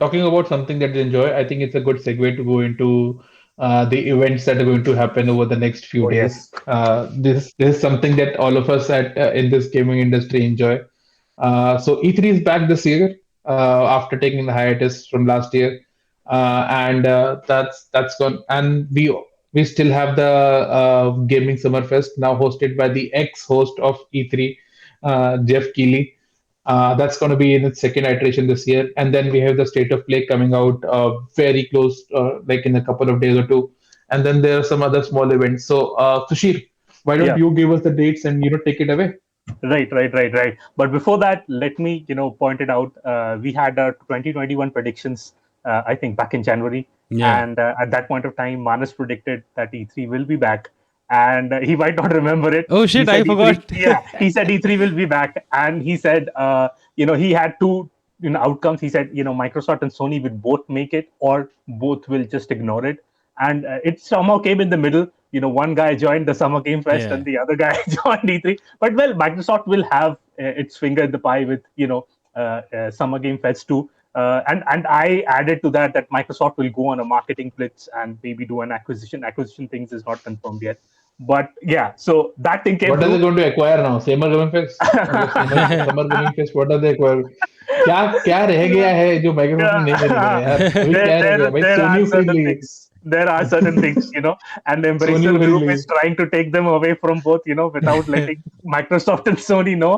talking about something that they enjoy, I think it's a good segue to go into the events that are going to happen over the next few Oh days. yes. This is something that all of us at in this gaming industry enjoy. So E3 is back this year after taking the hiatus from last year, and that's gone. And we still have the Gaming Summer Fest now hosted by the ex-host of E3, Jeff Keighley. That's going to be in its second iteration this year, and then we have the State of Play coming out very close, like in a couple of days or two, and then there are some other small events. So, Sushir, why don't Yeah. you give us the dates and take it away? Right. But before that, let me, point it out. We had 2021 predictions, I think, back in January, Yeah. and at that point of time, Manas predicted that E3 will be back, and he might not remember it. Oh He shit, I said E3, forgot. yeah, he said E3 will be back, and he said, he had two, outcomes. He said, Microsoft and Sony will both make it, or both will just ignore it, and it somehow came in the middle. One guy joined the Summer Game Fest Yeah. and the other guy joined E3. But well, Microsoft will have its finger in the pie with Summer Game Fest too. And I added to that Microsoft will go on a marketing blitz and maybe do an acquisition. Acquisition things is not confirmed yet, but yeah. So that thing came What are they through. going to acquire now? Summer Gaming Fest? मतलब Summer Gaming Fest, what are they acquire? क्या क्या रह गया है जो Microsoft ने नहीं खरीदा है यार? अभी there, क्या रह गया there, भाई? there सोनी are को खरीद certain Lee, things. There are certain things, and the Soni Embracer को खरीद Group Lee. is trying to take them away from both, without letting Microsoft and Sony know.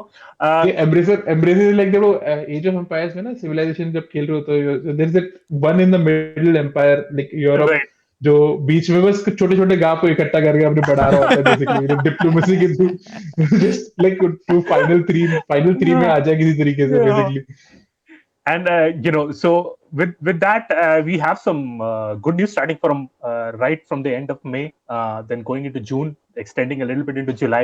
ये एम्ब्रेसर लाइक देखो Age of Empires में ना civilisation जब खेल रहे होते हो there is that one in the middle empire like Europe Right. जो बीच में बस छोटे छोटे गांव को इकट्ठा करके अपने बढ़ा रहा होता है बेसिकली डिप्लोमेसी के through just like to final 3 में आ जाए किसी तरीके से Yeah. Basically. And so with that, we have some good news starting from right from the end of May, then going into June, extending a little bit into July.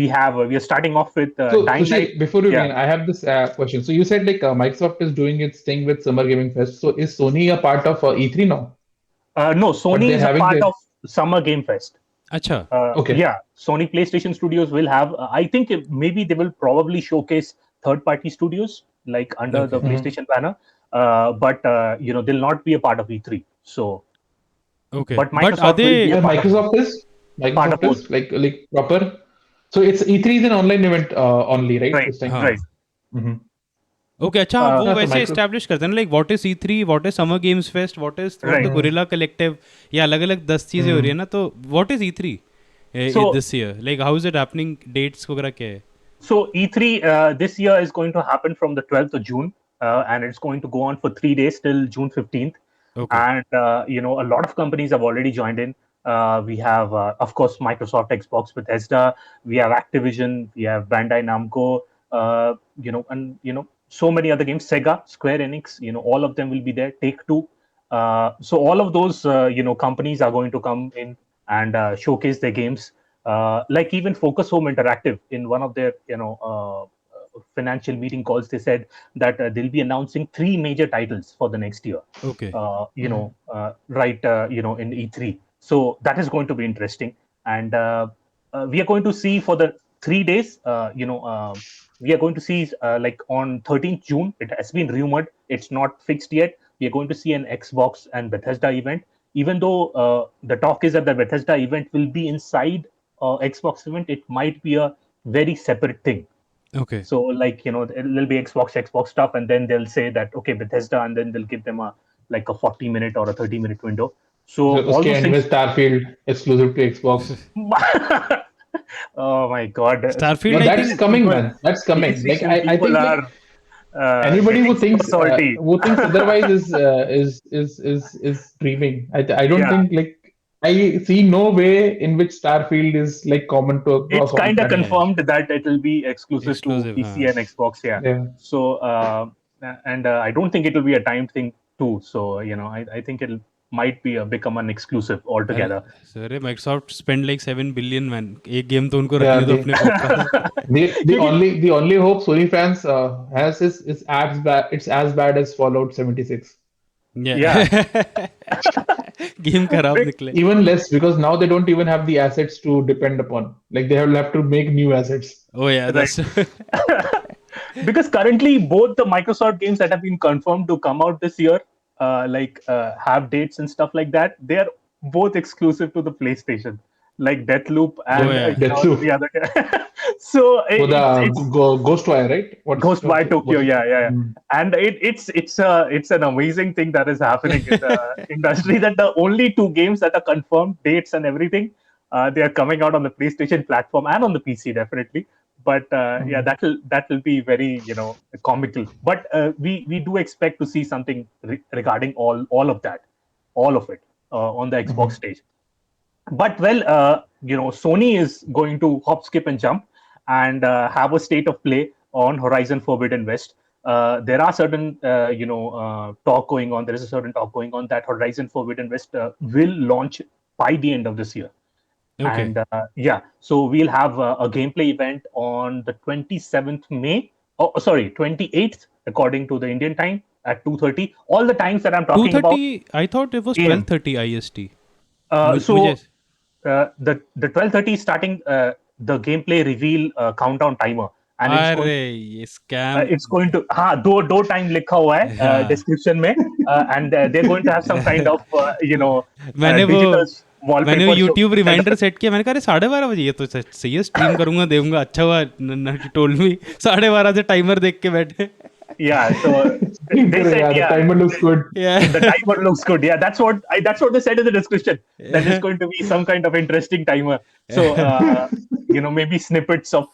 We are starting off with So Dying Light. Sushi, before you Yeah. begin, I have this question. So you said like Microsoft is doing its thing with Summer Gaming Fest. So is Sony a part of E3 now? No, But Sony they're is a having part their of Summer Game Fest. अच्छा. okay. Yeah, Sony PlayStation Studios will have. I think maybe they will probably showcase third-party studios like under the Okay. PlayStation banner, but they'll not be a part of E3. So, Okay. but But are Microsoft will be they a part of Microsoft both. is like proper. So it's E3 is an online event only, right? Right, This time. हाँ. right. Mm-hmm. Okay अच्छा Uh, वो So वैसे micro. Establish करते हैं ना like what is E3 what is summer games fest what the right. Gorilla collective ये अलग अलग 10 चीजें हो रही है ना तो what is E3 So, this year like how is it happening dates वगैरह क्या है. so E3 this year is going to happen from the 12th of June, and it's going to go on for 3 days till June 15th. Okay. And a lot of companies have already joined in. We have, of course, Microsoft, Xbox, Bethesda. We have Activision. We have Bandai Namco. And so many other games. Sega, Square Enix. All of them will be there. Take Two. So all of those companies are going to come in and showcase their games. Like even Focus Home Interactive, in one of their financial meeting calls, they said that they'll be announcing 3 major titles for the next year. Okay. In E3. So that is going to be interesting. And we are going to see for the 3 days, we are going to see like on 13th June, it has been rumored, it's not fixed yet. We are going to see an Xbox and Bethesda event, even though the talk is that the Bethesda event will be inside Xbox event. It might be a very separate thing. Okay. So like there'll be Xbox stuff, and then they'll say that okay, Bethesda, and then they'll give them a 40-minute or a 30-minute window. So So all उसके those end में things. Starfield exclusive to Xbox. Oh my God! Starfield No, I that's think coming, People, man. That's coming. Like PlayStation I people think like are anybody getting super salty. who thinks otherwise is dreaming. I don't Yeah, think like I see no way in which Starfield is like common to it's across all kind of yeah platforms. confirmed that it will be exclusive to exclusive PC हाँ. and Xbox. Yeah. Yeah. So and I don't think it will be a timed thing too. So I think it'll might be become an exclusive अरे altogether. Sir Microsoft spend like 7 billion man एक game तो उनको Yeah, रखने दो अपने पास. the only hope Sony fans has is as bad it's as bad as Fallout 76. Yeah. Game खराब Big- निकले. Even less because now they don't even have the assets to depend upon. Like they will have to make new assets. Oh yeah, Right. that's because currently both the Microsoft games that have been confirmed to come out this year, have dates and stuff like that. They are both exclusive to the PlayStation, like Deathloop and yeah. Deathloop. the other. So For the it's Ghostwire, right? Ghostwire Tokyo, What's yeah. And it's an amazing thing that is happening in the industry, that the only two games that are confirmed dates and everything, they are coming out on the PlayStation platform and on the PC definitely. But yeah, that will be very comical. But we do expect to see something regarding all of that, all of it on the Xbox stage. But well, Sony is going to hop, skip, and jump and have a state of play on Horizon Forbidden West. There are certain talk going on. There is a certain talk going on that Horizon Forbidden West will launch by the end of this year. Okay. And so we'll have a gameplay event on the 27th May. Oh, sorry, 28th, according to the Indian time at 2:30. All the times that I'm talking about. 2:30. I thought it was AM. 12:30 IST. So the 12:30 is starting the gameplay reveal countdown timer, and अरे ये scam. it's going to दो time लिखा हुआ है हाँ. description में, and they're going to have some kind of मैंने digital मैंने wallpaper YouTube रिमाइंडर सेट किया. मैंने कहा अरे 12:30 बजे, ये तो सही है, स्ट्रीम करूंगा, देऊंगा. अच्छा हुआ टोल्ड मी 12:30 से टाइमर देख के बैठे. Yeah, so they said, the timer looks good. Yeah. The timer looks good. Yeah, that's what they said in the description. That is going to be some kind of interesting timer. So maybe snippets of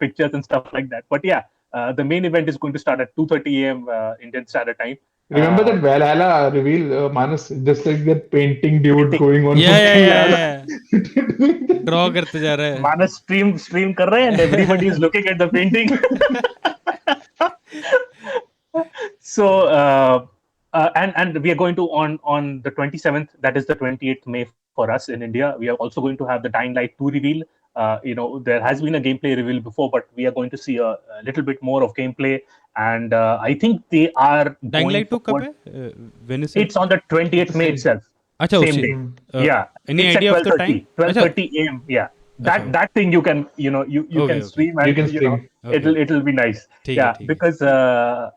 pictures and stuff like that. But yeah, the main event is going to start at 2:30 a.m. Indian Standard Time. Remember that Valhalla reveal, Manas, just like that painting dude going on. Yeah. Draw करते जा रहा है. Manas stream कर रहे हैं and everybody is looking at the painting. So and we are going to on the 27th, that is the 28th May for us in India. We are also going to have the Dying Light 2 reveal. There has been a gameplay reveal before, but we are going to see a little bit more of gameplay. And I think they are Dying Light 2 कब है? When is it? It's on the 28th May itself. अच्छा, Same उसी. day. Yeah. Any It's idea at of the time? 12:30 a.m. Yeah. That thing you can can stream and You can stream. it'll be nice. ठीक. Because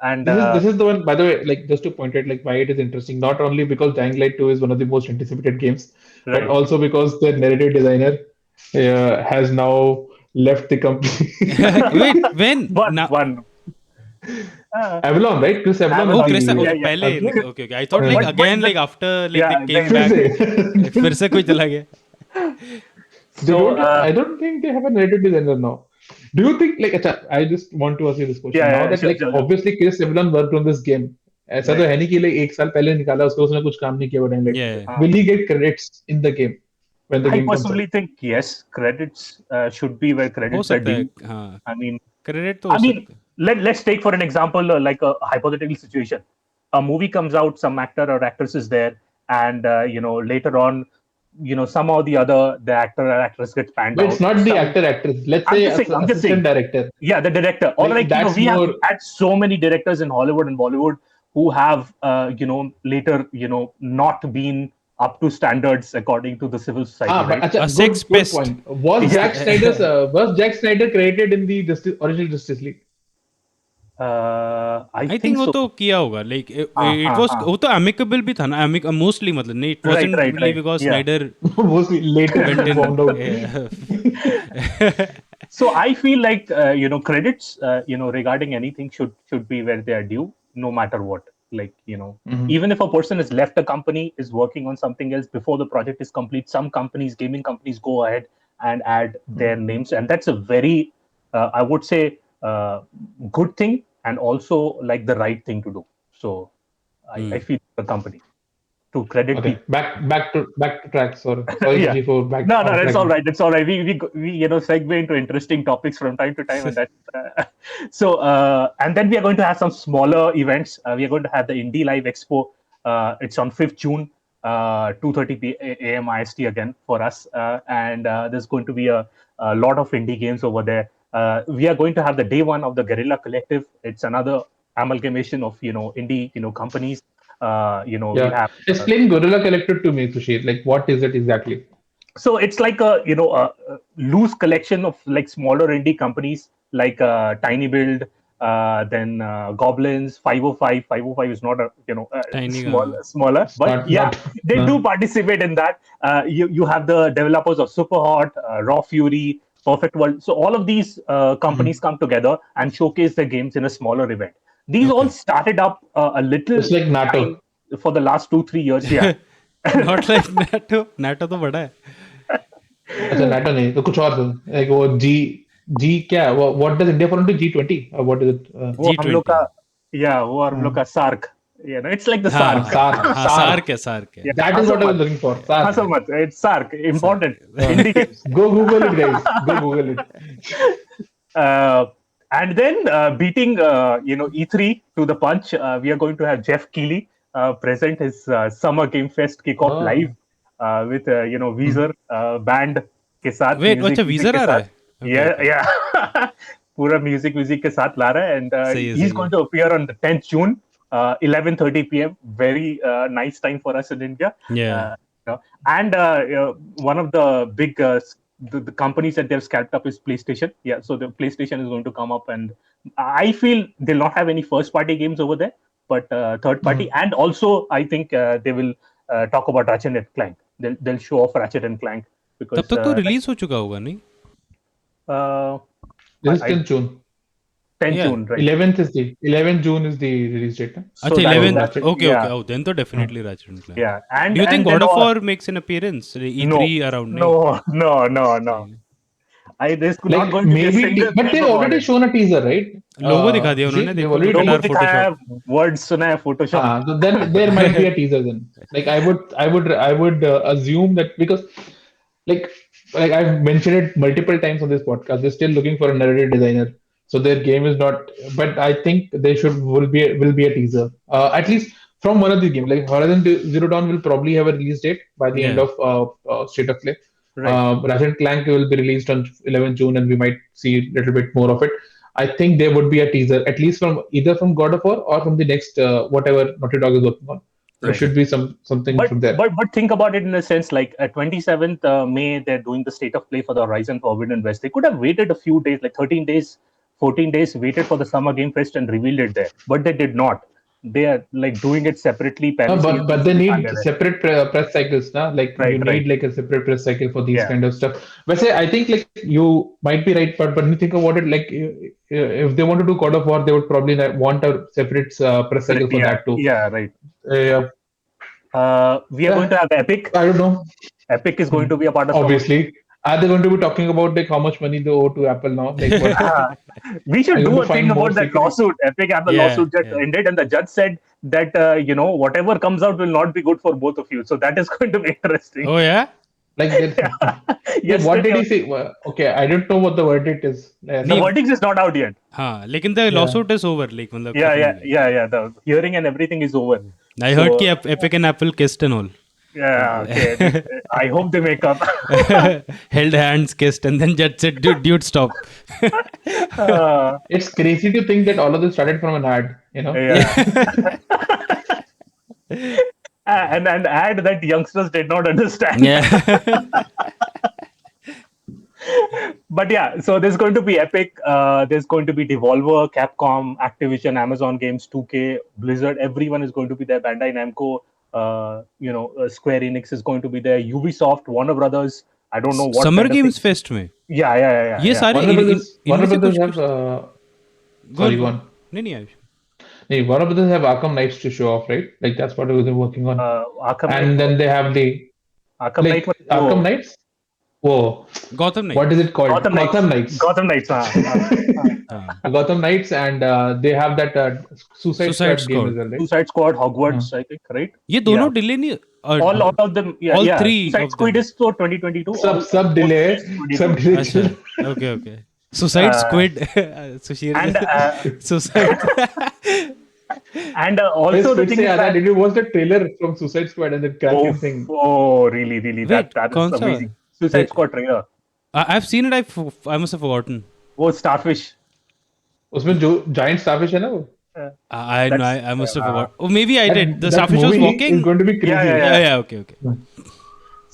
and This is the one, by the way, like just to point out like why it is interesting, not only because Dying Light 2 is one of the most anticipated games, Right. but also because the narrative designer has now left the company. Wait, when? one. Avalon, right? Chris Avalon. Oh, is Chris, the- okay, पहले. Okay. I thought like But again like after like Yeah, they came फिर back. से. फिर से कोई चला गया. I don't think they have a narrative designer now. Do you think like I just want to ask you this question Yeah, now yeah, that sure, like sure. obviously Chris Avalon worked on this game. ऐसा तो है नहीं कि like एक साल पहले निकाला उसको, उसने कुछ काम नहीं किया वो Dying Light. Yeah. Will he get credits in the game when the I game comes out? personally think yes, credits should be where हो credits are सकता due. है. हाँ. I mean, Credit तो हो सकता है. let's take for an example like a hypothetical situation. A movie comes out, some actor or actress is there, and later on, somehow or the other, the actor or actress gets panned But out. it's not the actor. Let's I'm say just saying- I'm just assistant saying. director. Yeah, the director. Or Like, that's we have more- had so many directors in Hollywood and Bollywood who have later not been up to standards according to the civil society. But right? acha, A sex good pest. point. Was Jack Snyder credited in the original Justice League? I think वो so. तो किया होगा. Like it हाँ, was हाँ. वो तो amicable भी था ना. Mostly मतलब नहीं. It wasn't Right, really right. because Yeah. Snyder Mostly later went in. found out. Yeah. So I feel like credits regarding anything should be where they are due, no matter what. Like even if a person has left a company, is working on something else before the project is complete, some companies, gaming companies, go ahead and add their names, and that's a very I would say good thing, and also like the right thing to do. So I feel the company to credit Okay, people. back to track. Sorry, Yeah. G4, back. No, on it's track. all right. It's all right. We segue into interesting topics from time to time, and that. So and then we are going to have some smaller events. We are going to have the Indie Live Expo. It's on 5th June, 2:30 a.m. IST again for us, and there's going to be a lot of indie games over there. We are going to have the day one of the Guerrilla Collective. It's another amalgamation of indie companies. We'll have Explain Gorilla Collective to me, Sushir. Like, what is it exactly? So it's like a loose collection of like smaller indie companies like Tiny Build, then Goblins, 505. 505 is not a Tiny, smaller, It's but not they do participate in that. You have the developers of Superhot, Raw Fury, Perfect World. So all of these companies come together and showcase their games in a smaller event. These all started up a little It's like NATO. time for the last 2-3 years. Yeah. Not like NATO. NATO तो बड़ा है. अच्छा NATO नहीं तो कुछ और था like वो G क्या what does India fall into G20 or what is it वो हम लोग G20. का वो हम लोग का SARC. It's like the हाँ SARC. SARC है SARC है. Yeah. that is what I was looking for हाँ, so much. It's SARC. Important. Hindi games. go Google it guys go Google it And then beating E3 to the punch, we are going to have Jeff Keighley present his Summer Game Fest kickoff live with Weezer band के साथ. Wait, अच्छा Weezer आ रहा है? Yeah. पूरा music के साथ ला रहा है, and he's going to appear on the 10th June, 11:30 p.m. Very nice time for us in India. Yeah. And one of the big the companies that they've scalped up is PlayStation. Yeah, so the PlayStation is going to come up, and I feel they'll not have any first-party games over there, but third-party, and also I think they will talk about Ratchet and Clank. They'll show off Ratchet and Clank because तब तक तो release हो चुका होगा नहीं? this is 10th June 10th Yeah. June, right? 11th June is the release date huh? अच्छा that- 11th. that- Okay, yeah. okay. Oh, then तो definitely Ratchet and Clank. Yeah, and Do you think and God then of all- War makes an appearance? E3 around? No. There's not like going to be a maybe single but thing they've about already it. shown a teaser right लोगो दिखा दिया उन्होंने. they've देखो already लोगो लोगो दिखा दिखाया, words सुना है, Photoshop. so then there might be a teaser then like I would assume that because like I've mentioned it multiple times on this podcast they're still looking for a narrative designer so their game is not but I think they will be a teaser at least from one of the games like Horizon Zero Dawn will probably have a release date by the end Yeah. of State of Play. Right. Ratchet and Clank will be released on 11th June and we might see a little bit more of it. I think there would be a teaser, at least from either from God of War or from the next whatever Naughty Dog is working on. There Right. should be something from there. But think about it in a sense like 27th May they're doing the state of play for the Horizon Forbidden West. They could have waited a few days, like 13 days, 14 days, waited for the Summer Game Fest and revealed it there. But they did not. They are like doing it separately. No, Palace but they need is- separate press cycles, na? Like Right, you need right. like a separate press cycle for these Yeah. kind of stuff. But I think like you might be right, but when you think about it, like if they want to do God of War, they would probably want a separate press cycle for that too. Yeah, right. Yeah, We are going to have Epic. I don't know. Epic is going to be a part of Obviously, are they going to be talking about like how much money they owe to Apple now? Like what, We should Are you do going a to thing find more about that secrets? lawsuit. Epic had the Yeah, lawsuit just yeah. ended, and the judge said that whatever comes out will not be good for both of you. So that is going to be interesting. Oh yeah. like Yes, what did he say? Well, okay, I don't know what the verdict is. The verdict is not out yet. हाँ लेकिन the lawsuit is over. Like मतलब. Yeah. The hearing and everything is over. I heard So- कि Epic and Apple kissed and all. Yeah. Okay. I hope they make up. Held hands, kissed, and then judge said, "Dude, stop." It's crazy to think that all of this started from an ad, you know? Yeah. and add that youngsters did not understand. Yeah. But yeah, so there's going to be Epic, there's going to be Devolver, Capcom, Activision, Amazon Games, 2K, Blizzard. Everyone is going to be there. Bandai Namco, Square Enix is going to be there. Ubisoft, Warner Brothers. I don't know what. Summer kind of Games thing- Fest में. Yeah. ये सारे Warner Brothers, इनमें से कुछ have sorry, go on. नहीं Ayush. Nee, Warner Brothers have Arkham Knights to show off, right? Like that's what they're working on. Arkham and Knight. then they have the Arkham like Knight. Arkham Knights. Whoa, Gotham Knight. what is it called? Gotham Knights. Gotham Knights. Gotham Knights, and they have that Suicide Suicide Squad game Squad. as well, right? Suicide Squad, Hogwarts, I think, right? ये दोनों Yeah. delay नहीं. All of them. Yeah, all yeah. three Suicide of Squad them. is for 2022. Sub delay, sub delay. अच्छा. Okay. Suicide Squid. Sushir. And Suicide. and also the thing is that did you watch the trailer from Suicide Squad and the Kraken thing? really, Wait, that कौन is सा? amazing. Suicide Squad trailer. I've seen it. I must have forgotten. वो Starfish. उसमें जो giant starfish है ना वो. I must have forgotten. Oh, maybe I did. The That starfish was movie walking. is going to be crazy. Yeah. Okay.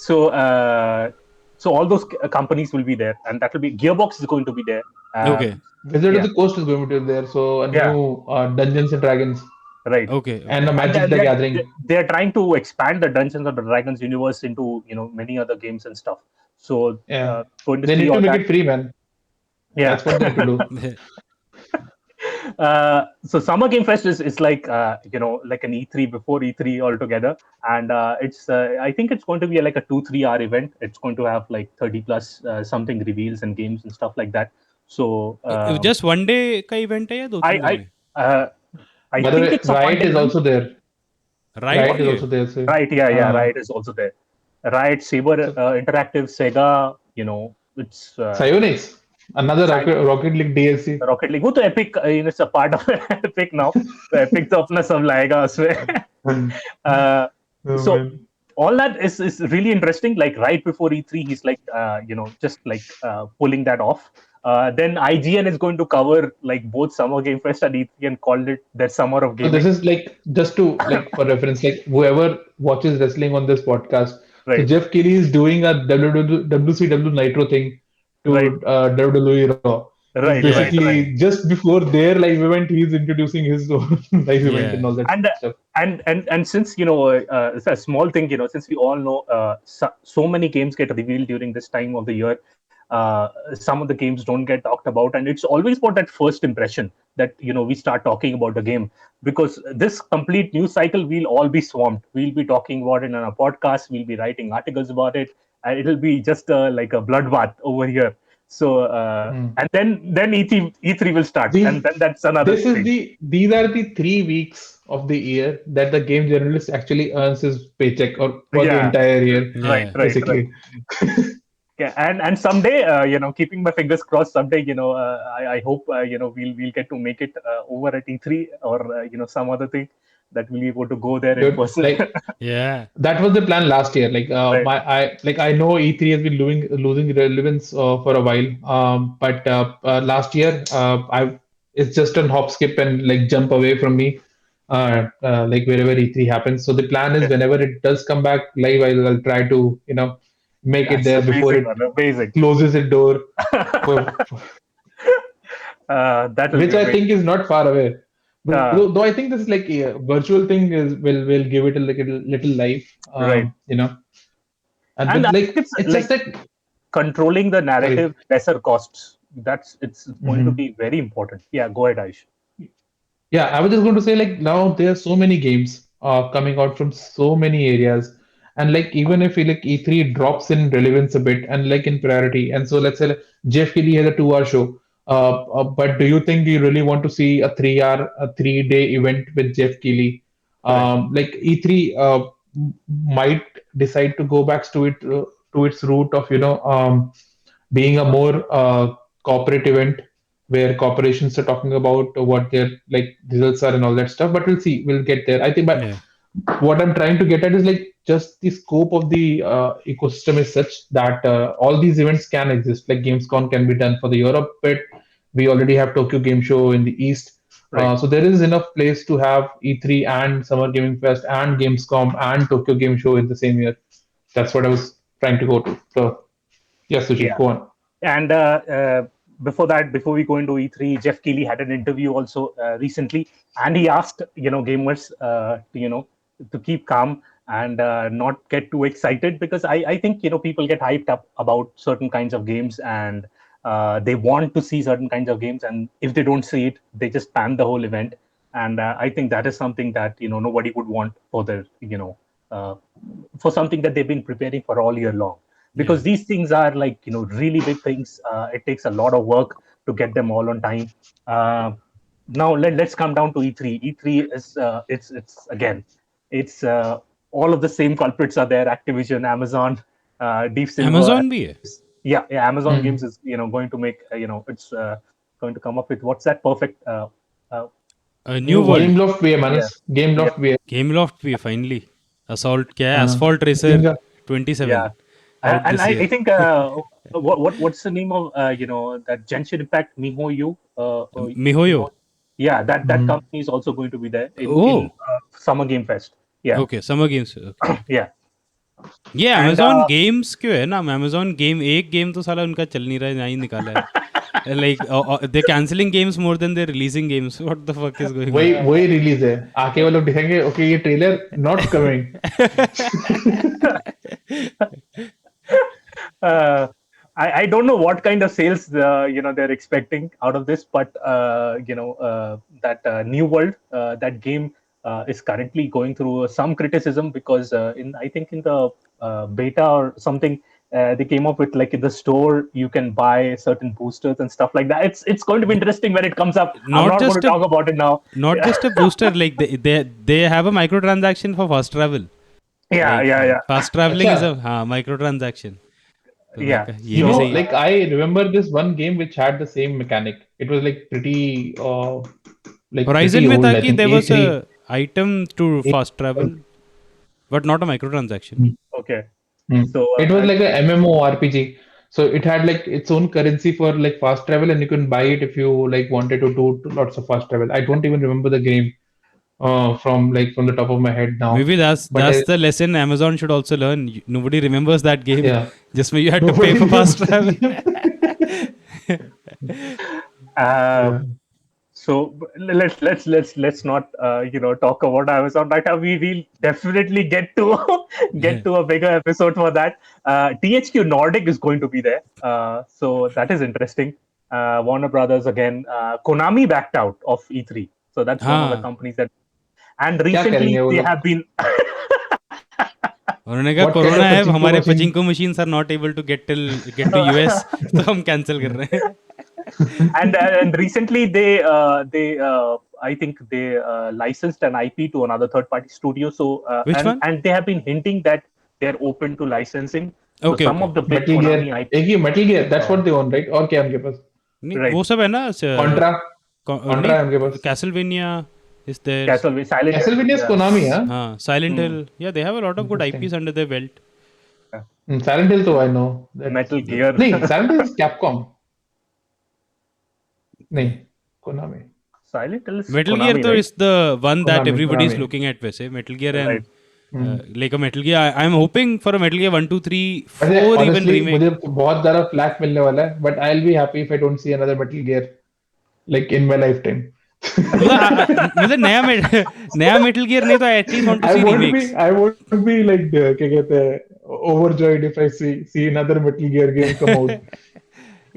So all those companies will be there, and that will be Gearbox is going to be there. Okay. Wizard of Yeah, the Coast is going to be there, so a yeah, new Dungeons and Dragons right. Okay, and okay. a And Magic the Gathering. they're trying to expand the Dungeons and Dragons universe into many other games and stuff. So Yeah, going to they see need to all make that. it free, man. Yeah. That's what they need to do. So Summer Game Fest is like like an E3 before E3 altogether, and it's I think it's going to be like a 2-3 hour event. It's going to have like 30 plus something reveals and games and stuff like that. So just one day का event है या दो तीन दिन I है? uh, I By the think way, it's a one Riot day is event. also there. Right Riot भी is है? also there. So, Right, yeah, Riot is also there. Riot, Saber, so Interactive, Sega, it's Psyonix, another Rocket League DLC. Rocket league वो तो epic it's a part of epic now तो epic तो अपना सब लाएगा उसमें Oh so man. all that is really interesting like right before E3 he's like just like pulling that off then IGN is going to cover like both Summer Game Fest and E3 and called it their summer of So this gaming. is like just to like for reference, like whoever watches wrestling on this podcast. So Right, Jeff Keighley is doing a WCW Nitro thing right, to WWE Raw. He's right, right, right. basically just before their live event, he's introducing his own live event Yeah. and all that and stuff. and since it's a small thing since we all know so many games get revealed during this time of the year some of the games don't get talked about and it's always about that first impression that we start talking about the game because this complete news cycle we'll all be swamped, we'll be talking about it on a podcast, we'll be writing articles about it and it'll be just like a bloodbath over here. So and then E3 will start and These then that's another this is thing. these are the 3 weeks of the year that the game journalist actually earns his paycheck or for the Yeah, entire year, right, Yeah. right. basically. Yeah, and someday, keeping my fingers crossed, someday, I hope, we'll get to make it over at E3 or some other thing that we'll be able to go there in Dude, person. like Yeah. that was the plan last year. Like Right. I know E3 has been losing relevance for a while. But last year I it's just a hop skip and like jump away from me. Like wherever E3 happens. So the plan is Okay. whenever it does come back live, I'll try to make it That's there before amazing, it man. Amazing. closes its door, for, That will be which I amazing. think is not far away. But Uh, though I think this is like a virtual thing is will give it a little life. right. And And but I like think it's it's like just that controlling the sorry. narrative, lesser costs. It's going to Mhm. be very important. Yeah, go ahead, Aish. Yeah, I was just going to say like now there are so many games coming out from so many areas, and like even if like E3 drops in relevance a bit and like in priority, and so let's say like, Jeff Keighley has a 2 hour show. But do you think you really want to see a 3 day event with Jeff Keighley? Right. Like E3 might decide to go back to its root of being a more corporate event where corporations are talking about what their like results are and all that stuff. But we'll see. We'll get there. I think. But Yeah. what I'm trying to get at is like just the scope of the ecosystem is such that all these events can exist. Like Gamescom can be done for the Europe bit. We already have Tokyo Game Show in the East. Right. So there is enough place to have E3 and Summer Gaming Fest and Gamescom and Tokyo Game Show in the same year. That's what I was trying to go to. So yes, Sushil, Yeah. go on. And before that, before we go into E3, Jeff Keighley had an interview also recently, and he asked gamers to keep calm and not get too excited because I think people get hyped up about certain kinds of games and they want to see certain kinds of games, and if they don't see it, they just pan the whole event. And I think that is something that nobody would want for their for something that they've been preparing for all year long because Yeah. these things are like really big things. It takes a lot of work to get them all on time. Now let's come down to E3. E3 is it's again it's all of the same culprits are there: Activision, Amazon, Deep Silver. Amazon भी है. Yeah, Amazon Games Hmm. is going to make it's going to come up with what's that perfect New Game World. Loft भी है yeah Manas. Game yeah Loft भी है. Gameloft भी है finally. Assault क्या है? हाँ, Asphalt Racer इनका 27 yeah. out And this I year. think what's the name of that Genshin Impact MiHoYo MiHoYo. yeah, that Mhm. company is also going to be there in Oh, Summer Game Fest. Yeah. okay. Summer Games. Okay. Yeah. ये And Amazon Games क्यों है ना? Amazon game एक game तो साला उनका चल नहीं रहा है, ना ही निकाला है. Like they're canceling games more than they're releasing games. What the fuck is going वही on? वही रिलीज है, आके वो लोग दिखेंगे ओके ये trailer not coming. uh, I don't know what kind of sales they're expecting out of this, but that New World, that game is currently going through some criticism because I think in the beta or something, they came up with like in the store you can buy certain boosters and stuff like that. It's going to be interesting when it comes up. I'm Not not going to just a talk about it now. not just a booster. Like they have a microtransaction for fast travel. Yeah, Like yeah, yeah, fast traveling is अच्छा, a microtransaction. तो मैं yeah. कहा, ये you भी know, सही है. like I remember this one game which had the same mechanic. It was like Horizon pretty में था old. I कि think there was A3. a item to fast travel, but not a microtransaction. Okay. Hmm. So It was like a MMO RPG. So it had like its own currency for like fast travel, and you can buy it if you like wanted to do lots of fast travel. I don't even remember the game from the top of my head now. Maybe But that's the lesson Amazon should also learn. Nobody remembers that game. yeah, Just when you had to pay nobody for fast remembers. travel. uh, Yeah. So let's not talk about Amazon right now. We will definitely get to get to a bigger episode for that. THQ Nordic is going to be there, so that is interesting. Warner Brothers again. Konami backed out of E3, so that's one of the हाँ, companies that. And क्या करेंगे recently वो they लोग? have been उन्होंने कहा What kind corona of है, pachinko हमारे machine? पचिंको machines are not able to get to US, तो हम cancel कर रहे हैं. and recently they I think they licensed an IP to another third party studio. So Which one? and they have been hinting that they're open to licensing. So Okay, some okay. of the big Metal Gear. Konami IP, एक ही Metal Gear. That's uh, what they own, right? और क्या है उनके पास? नहीं right? वो सब है ना. Contra. Contra है उनके नहीं, पास. Castlevania is there. Castlevania, Silent Hill, Castlevania is yeah. Konami, हाँ? हाँ, Silent Hill. Yeah, they have a lot of good Interesting. IPs under their belt. Silent Hill तो I know. Metal Gear. नहीं, Silent Hill is Capcom. नहीं, Konami. Silent Hill is Metal Gear Konami, though right? is the one that Konami, everybody is Konami. looking at वैसे. Metal Gear Right. and like a Metal Gear. I'm hoping for a Metal Gear 1, 2, 3, 4 वैसे even honestly remake. मुझे बहुत ज़्यादा flack मिलने वाला है, but I'll be happy if I don't see another Metal Gear like in my lifetime. मतलब नया Metal Gear नहीं तो I at least want to see remakes. I won't be like क्या कहते हैं overjoyed if I see another Metal Gear game come out.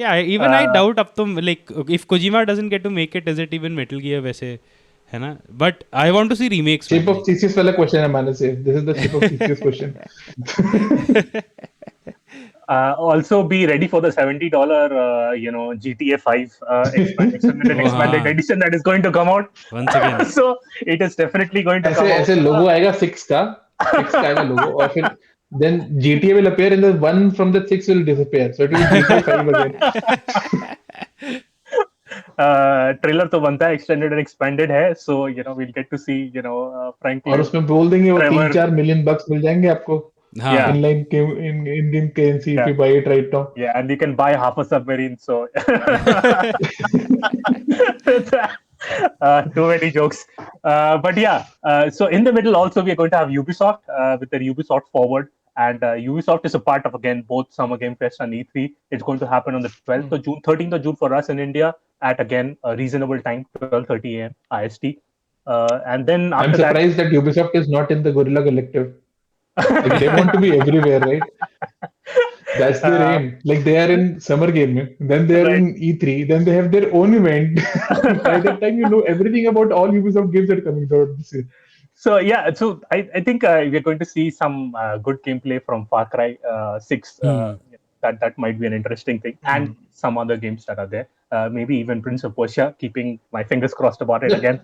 Yeah, even I doubt अब तो like if Kojima doesn't get to make it, is it even Metal Gear वैसे है ना? But I want to see remakes. Shape of Theseus वाला question है मैंने से. This is the Shape of Theseus question. Also be ready for the $70 GTA 5 extended and expanded हाँ. edition that is going to come out. Once again. So it is definitely going to come ऐसे out. ऐसे लोगो आएगा 6 का आएगा लोगो और फिर then GTA will appear and the one from the 6 will disappear. So it will be GTA 5 again. Trailer तो बनता है एक्सटेंडेड एंड एक्सपेंडेड है सो we'll get to see frankly और उसमें बोल देंगे वो Trevor. 3-4 मिलियन बक्स मिल जाएंगे आपको हाँ. Yeah. inline in game currency if Yeah. you buy it right now. yeah and you can buy half a submarine so too many jokes but so in the middle also we are going to have Ubisoft with their Ubisoft Forward and Ubisoft is a part of again both Summer Game Fest and E3. It's going to happen on the 12th of June, 13th of June for us in India at again a reasonable time, 12:30 a.m. IST. And then I'm after that, surprised that Ubisoft is not in the Gorilla Collective. Like they want to be everywhere, right? That's their aim. Like they are in Summer Game, then they are Right. in E3, then they have their own event. By that time, you know everything about all Ubisoft games that are coming out this year. so I think we're going to see some good gameplay from Far Cry 6. That might be an interesting thing, and some other games that are there. Maybe even Prince of Persia. Keeping my fingers crossed about it again.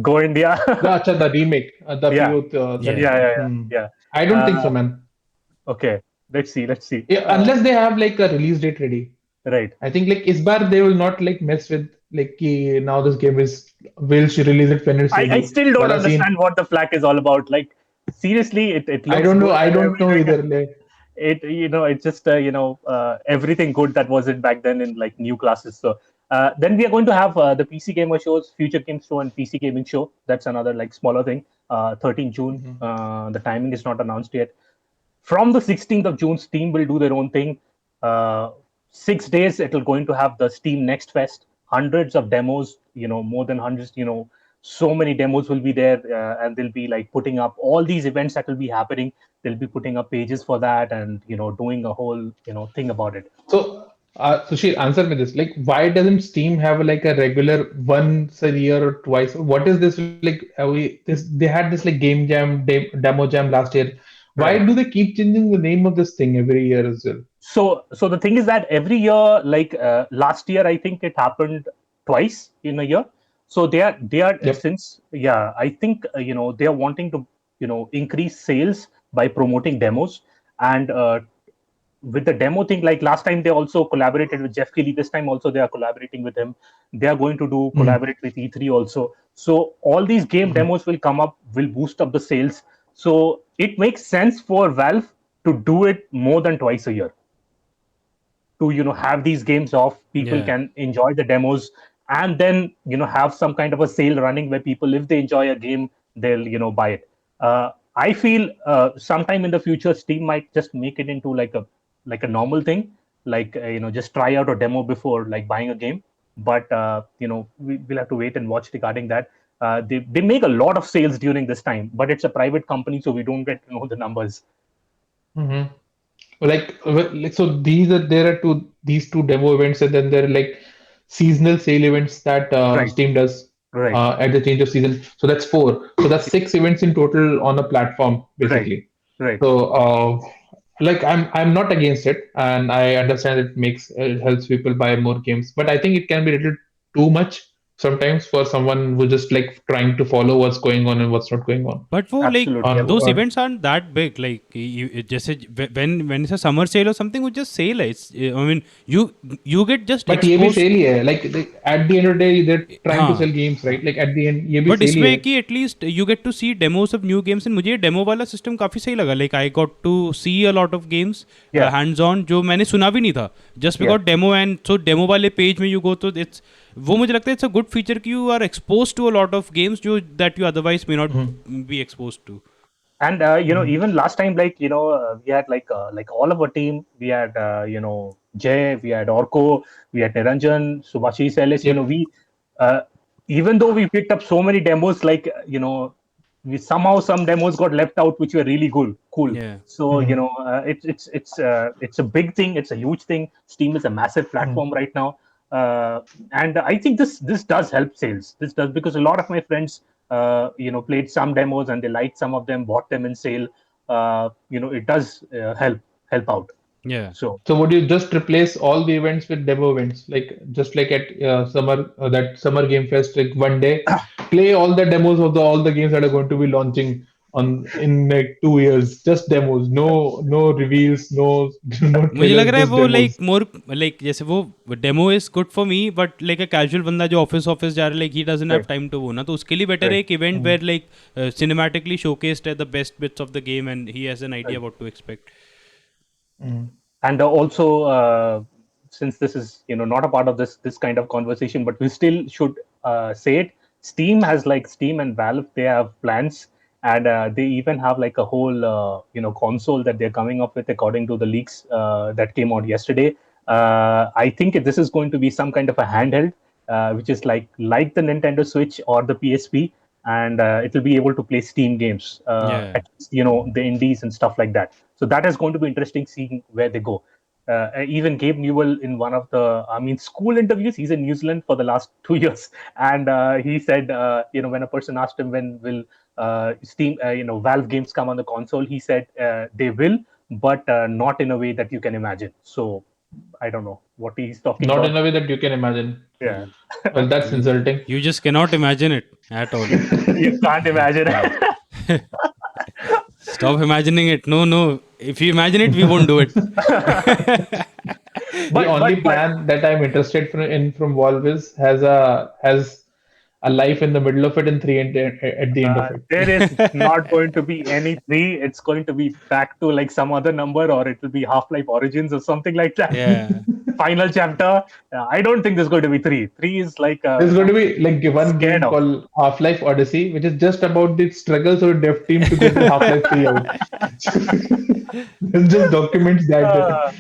Go India. The remake, the Yeah. PO. Yeah. I don't think so, man. Okay, let's see. Yeah, unless they have like a release date ready. Right. I think like इस बार they will not like mess with like कि now this game is will she release it when it's ready. I still don't वाला scene. understand what the flack is all about. Like seriously, it looks I don't know. good I and don't know everything. either. Like, It it's just everything good that wasn't back then in like new classes. So then we are going to have the PC gamer shows, Future Game Show and PC Gaming Show. That's another like smaller thing. 13 June. The timing is not announced yet. From the 16th of June, Steam will do their own thing. 6 days it'll going to have the Steam Next Fest, hundreds of demos, more than hundreds, so many demos will be there, and they'll be like putting up all these events that will be happening. They'll be putting up pages for that, and doing a whole thing about it. So, Sushil, answer me this. Like, why doesn't Steam have like a regular once a year or twice? What is this like? They had this like game jam, demo jam last year. Why Right. do they keep changing the name of this thing every year as well? So the thing is that every year, like last year, I think it happened twice in a year. So they are Yep. since, yeah, I think they are wanting to increase sales by promoting demos. And with the demo thing, like last time they also collaborated with Jeff Keighley. This time also they are collaborating with him. They are going to do Mhm. collaborate with E3 also. So all these game Mhm. demos will come up, will boost up the sales. So it makes sense for Valve to do it more than twice a year, to have these games off, people Yeah. can enjoy the demos, and then have some kind of a sale running where people, if they enjoy a game, they'll buy it. I feel sometime in the future Steam might just make it into like a normal thing, like just try out a demo before like buying a game. But we'll have to wait and watch regarding that. They make a lot of sales during this time, but it's a private company, so we don't get to know the numbers. Mhm. Like so there are these two demo events, and then there are like seasonal sale events that Right. Steam does Right. at the change of season. So that's four. So that's six events in total on a platform Right. basically. Right. So like I'm not against it, and I understand it helps people buy more games, but I think it can be a little too much sometimes for someone who just like trying to follow what's going on and what's not going on. But वो like Absolutely. those events aren't that big. Like जैसे when it's a summer sale or something, वो just sale है. I mean you get just But ये भी exposed. sale ही है. Like at the end of the day, they're trying to हाँ sell games, हाँ. right? Like at the end, ये भी but sale ही इसमें है है. कि at least you get to see demos of new games and मुझे डेमो वाला सिस्टम काफ़ी सही लगा. Like I got to see a lot of games Yeah. Hands on जो मैंने सुना भी नहीं था, just Yeah. Because demo. And so demo वाले पेज में यू गो तो इट्स वो मुझे लगता है इट्स अ गुड फीचर कि you are expose to a lot of games जो that you otherwise may not Mhm. Be expose to. And Mhm. even last time, like we had like all of our team. We had Jay, we had Orko, we had Niranjan, Subhashish Ellis. Yep. We uh, even though we picked up so many demos, like we somehow some demos got left out, which were really cool. Yeah. So Mhm. it's a big thing. It's a huge thing. Steam is a massive Mhm. platform right now. And I think this does help sales. This does, because a lot of my friends played some demos and they liked some of them, bought them in sale. It does help out. Yeah. So So would you just replace all the events with demo events, like just like at that summer game fest, like one day, play all the demos of all the games that are going to be launching on in like 2 years, just demos, no reveals, no no मुझे लग trailers, रहा है just वो like demos. मोर like जैसे वो demo is good for me, but like a casual बंदा जो office office जा रहा है, like he doesn't have right, time to वो ना, तो उसके लिए बेटर है right, एक event Mhm. Where like cinematically showcased the best bits of the game and he has an idea right. What to expect. Mhm. And also, since this is not a part of this kind of conversation, but we still should say it. Steam and Valve, they have plans, and they even have like a whole console that they're coming up with, according to the leaks that came out yesterday. I think this is going to be some kind of a handheld, which is like the Nintendo Switch or the PSP, and it will be able to play Steam games, Yeah. at least, the indies and stuff like that. So that is going to be interesting, seeing where they go. Even Gabe Newell, in one of the, school interviews, he's in New Zealand for the last 2 years, and he said, when a person asked him when will Steam, Valve games come on the console, he said they will, but not in a way that you can imagine. So I don't know what he's talking Not about. in a way that you can imagine. Yeah, Well, that's You, insulting. you just cannot imagine it at all. you can't imagine. Stop imagining it. No, no. If you imagine it, we won't do it. The but but only but plan that I'm interested from Valve is has a life in the middle of it and three at the end of it. there is not going to be any three. It's going to be back to like some other number, or it will be Half-Life Origins or something like that. Yeah. Final chapter. I don't think there's going to be three. Three is like There's going to something be like one scared game of. called Half-Life Odyssey, which is just about the struggles of a dev team to get Half-Life 3 out. It just documents that. Uh,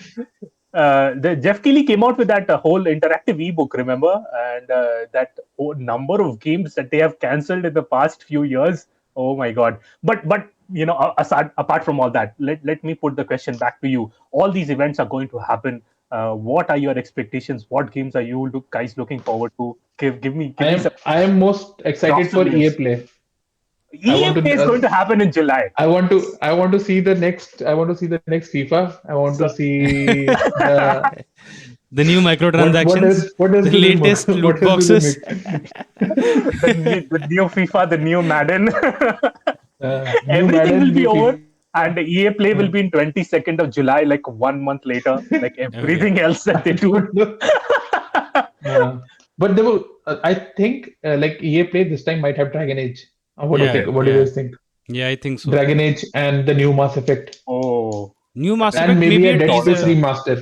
Jeff Keighley came out with that whole interactive ebook, remember? And that number of games that they have cancelled in the past few years. Oh my God! But you know, apart from all that, let me put the question back to you. All these events are going to happen. What are your expectations? What games are you guys looking forward to? Give me some I am most excited roster for EA names. Play. I EA want Play is to going to happen in July. I want to see the next FIFA. I want to So see the The new microtransactions, what else the do they latest loot what else do they boxes. make? the new FIFA, the new Madden. New Everything will Madden, be new over, FIFA. and EA Play will be in 22nd of July, like 1 month later, like Oh yeah. everything else that they do. But they will. I think like EA Play this time might have Dragon Age. What do you Yeah, think? What do you yeah, guys think? yeah. I think so. Dragon Age and the new Mass Effect, Oh, New Mass and Effect, maybe maybe a a Dead Space teaser. remaster.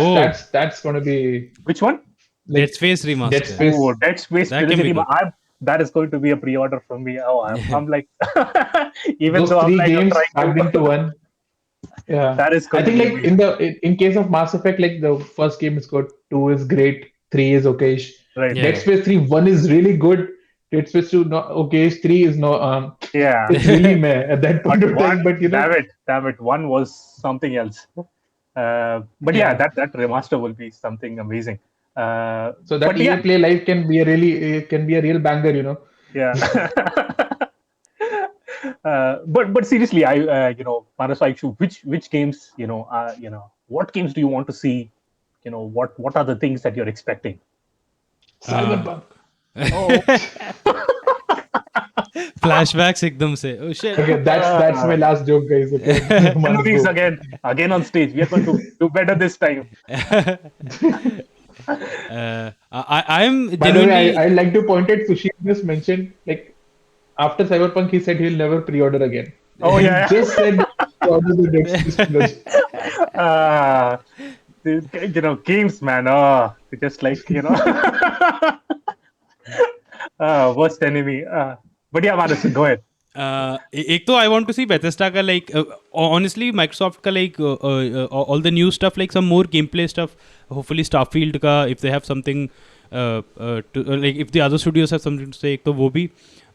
Oh, That's gonna be which one? Dead like Space Dead remaster. Space. Oh, Dead Space That can Trilogy. be good. That is going to be a pre-order from me. Oh, I'm like, even Those though I'm three like, I'm games trying packed into to. one. Yeah, That is I going to think be like amazing, in case of Mass Effect, like the first game is good, two is great, three is okayish. right? Dead Yeah. Space 3, one is really good. Dead Space 2, no okayish. Three is no Yeah, it's really meh at that but point of time. one, But you know, damn it, one was something else. But yeah, yeah. that remaster will be something amazing. So that But EA yeah, Play Live can be a really can be a real banger. You know. yeah. But seriously, Manas, which games, what games do you want to see? What are the things that you're expecting? Uh, Cyberpunk. Oh, Flashbacks एकदम से. Oh shit. Okay, that's my last joke, guys. Okay, Keanu Manas Reeves go. again on stage. We are going to do better this time. I am By the way, genuinely. I'd like to point out Sushi just mentioned like after Cyberpunk, he said he'll never pre-order again. Oh He yeah. just said order the Dead Space trilogy. uh, games, man. They just like worst enemy. But yeah, Manas, go ahead. एक तो आई want to see Bethesda का like honestly Microsoft का like all the new stuff like some more gameplay stuff hopefully Starfield का if they have something like if the other studios have something to say एक तो वो भी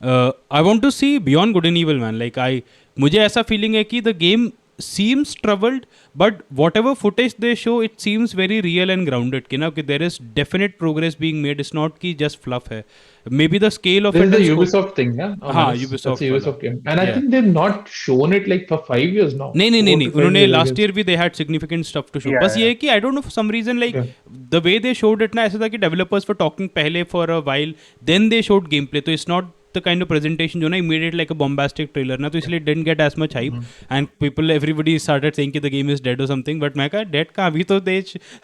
I want to see beyond good and evil man like मुझे ऐसा feeling है कि the game seems troubled, but whatever footage they show, it seems very real and grounded. कि ना कि there is definite progress being made. It's not कि just fluff है. Maybe the scale of This it is the and scope. Ubisoft thing, yeah? हाँ, That's Ubisoft the वाला. Ubisoft game. And I Yeah. think they've not shown it like for 5 years now. नहीं 4 to 5 उन्होंने years, I last guess. Year भी they had significant stuff to show Yeah, बस ये है कि I don't know for some reason like Yeah. The way they showed it ना ऐसा था कि डेवलपर्स वर टॉकिंग पहले for a while then they showed gameplay तो it's not the kind of presentation जो ना immediate like a bombastic trailer ना तो इसलिए didn't get as much hype and people everybody started saying कि the game is dead और something but मैं कहा डेड का अभी तो they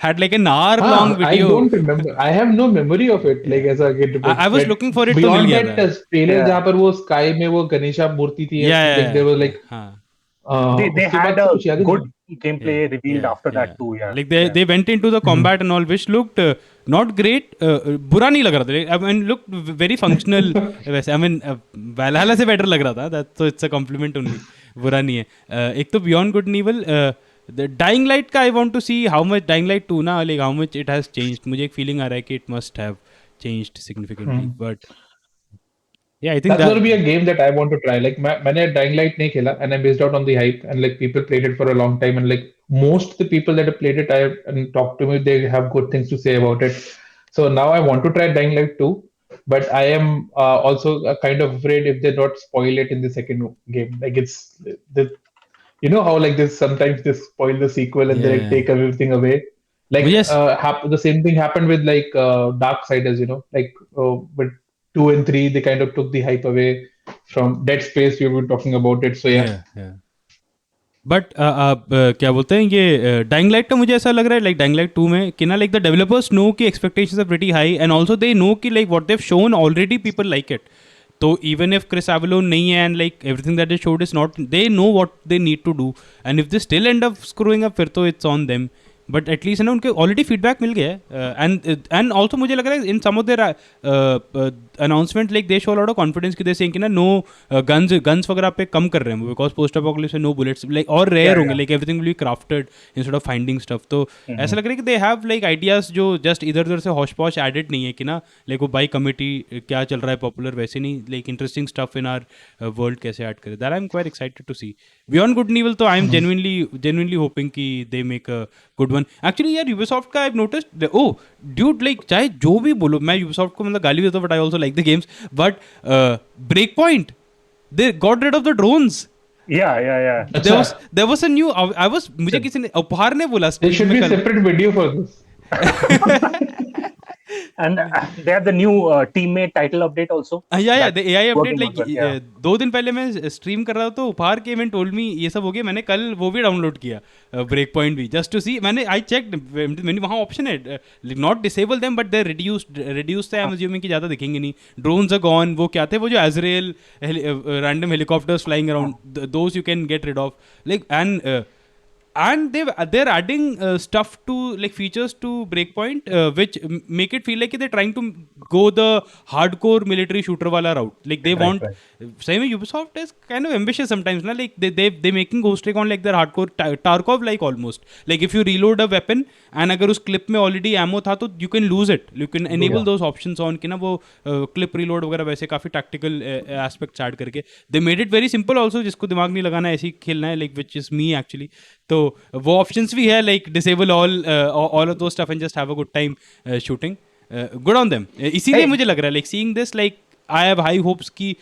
had like an hour long I video don't remember. I have no memory of it. Like as a kid, I was looking for it तो मिल beyond गया that था trailer Yeah. जहाँ पर वो sky में वो गणेशा मूर्ति थी, like there was like हाँ They उसके had बाद a तो कुछ याद ही good नहीं. gameplay revealed after that too. Yeah. Like they went into the combat and all, which looked not great. बुरा नहीं लग रहा था. I mean, looked very functional. वैसे I mean, Valhalla से better लग रहा था. That so it's a compliment only. बुरा नहीं है. एक तो Beyond Good and Evil. The Dying Light का I want to see how much Dying Light 2 ना like how much it has changed. मुझे एक feeling आ रहा है कि it must have changed significantly. But yeah, I think That's that. gonna be a game that I want to try. Like मैंने Dying Light नहीं खेला and I missed out on the hype and like people played it for a long time and like most the people that have played it and talked to me they have good things to say about it. So now I want to try Dying Light 2, but I am also kind of afraid if they not spoil it in the second game. Like it's the you know how like this sometimes they spoil the sequel and they like Yeah. take everything away. Like But yes. the same thing happened with like Darksiders, you know, like with 2 and 3 they kind of took the hype away from Dead Space. We were talking about it, so yeah. But क्या बोलते हैं ये dying light का मुझे ऐसा लग रहा है लाइक डाइंग लाइट 2 में कि ना लाइक द डेवलपर्स नो की expectations are pretty high and also they know कि like what they have shown already people like it तो इवन इफ क्रिस एवलोन नहीं है and like everything that they showed is not they know what they need to do and if they still end up screwing up फिर तो it's on them but at least ना उनके already feedback मिल गया है and also मुझे लग रहा है in some of their announcement like they show lot of confidence कि दे सेइंग कि ना नो गन्स वगैरह पे कम कर रहे हैं बिकॉज पोस्ट अपोकलिप्स में नो बुलेट्स लाइक और रेयर होंगे like everything will be crafted instead of finding stuff तो ऐसा लग रहा है कि दे हैव लाइक आइडियाज जो जस्ट इधर उधर से हॉश पॉश एडेड नहीं है कि ना लाइक वो बाई कमिटी क्या चल रहा है पॉपुलर वैसे नहीं like interesting stuff in our world कैसे ऐड करे that I am quite excited to see beyond good and evil तो आई एम genuinely hoping कि they make a good one actually यार Ubisoft का I've noticed oh dude like चाहे जो भी बोलो मैं Ubisoft को मतलब गाली देता हूँ but I also like the games but Breakpoint they got rid of the drones yeah there was a new I was मुझे किसी ने उपहार ने बोला There should be a separate video for this. and they have the new teammate title update also yeah the AI update working like on that, yeah. 2 दिन पहले मैं stream कर रहा था तो उपहार के इवेंट टोल्ड मी ये सब हो गया मैंने कल वो भी डाउनलोड किया ब्रेक पॉइंट भी जस्ट टू सी मैंने आई चेक मैंने वहाँ ऑप्शन है not disable them but they reduced I am assuming कि ज़्यादा दिखेंगे नहीं ड्रोन्स आर गॉन वो क्या थे वो जो एजरेल random helicopters flying around those you can get rid of like and they're adding stuff to like features to Breakpoint which make it feel like they're trying to go the hardcore military shooter wala route like they want same way Ubisoft is kind of ambitious sometimes na like they making Ghost Recon like their hardcore Tarkov like almost like if you reload a weapon and agar us clip mein already ammo tha to you can lose it you can enable those options on कि ना वो clip reload वगैरह वैसे काफ़ी tactical aspects add करके they made it very simple also जिसको दिमाग नहीं लगाना ऐसे ही खेलना है like which is me actually तो वो ऑप्शंस भी है like disable all of those stuff and just have a good time shooting good on them इसीलिए मुझे लग रहा है like seeing this like I have high hopes की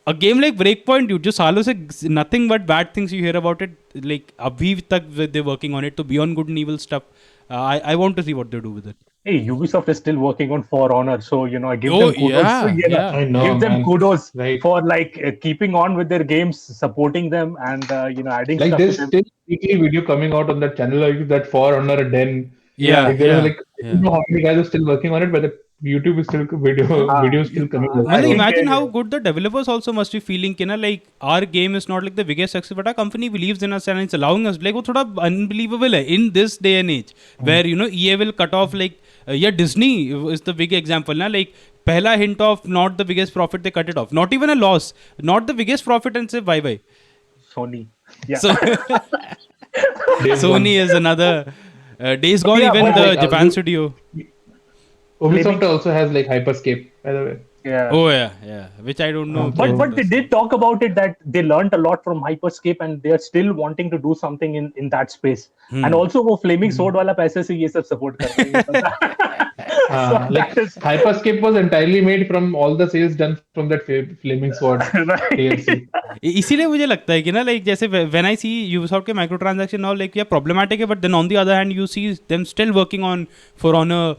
a game like Break Point जो सालों से nothing but bad things you hear about it like अभी तक दे वर्किंग ऑन इट तो beyond good and evil stuff I want to see what they do with it. Hey, Ubisoft is still working on For Honor, so I give Oh, them kudos. yeah. I know, give them man. kudos Right. for like keeping on with their games, supporting them, and adding Like stuff there's to them. still weekly video coming out on that channel like that For Honor Den. Yeah, Like there yeah, are like I don't know how many guys are still working on it, but the YouTube is still video still coming out. I think imagine how good the developers also must be feeling कि ना like our game is not like the biggest success but our company believes in us and it's allowing us like वो थोड़ा unbelievable है in this day and age where EA will cut off like yeah Disney is the big example ना like पहला hint of not the biggest profit they cut it off not even a loss not the biggest profit and say bye bye Sony, yeah. so Sony is another Days Gone yeah, even but the like, Japan studio Ubisoft also has like Hyperscape, by the way. Yeah. oh yeah which I don't know But they did talk about it that they learned a lot from Hyperscape and they are still wanting to do something in that space. And also वो Flaming Sword वाला पैसे से ये सब support कर रहे हैं. So Like that is Hyperscape was entirely made from all the sales done from that Flaming Sword DLC. इसीलिए मुझे लगता है कि ना लाइक जैसे व्हेन आई सी यूबिसॉफ्ट के माइक्रो ट्रांजैक्शन नाउ लाइक या प्रॉब्लमैटिक है but then on the other hand you see them still working on for on a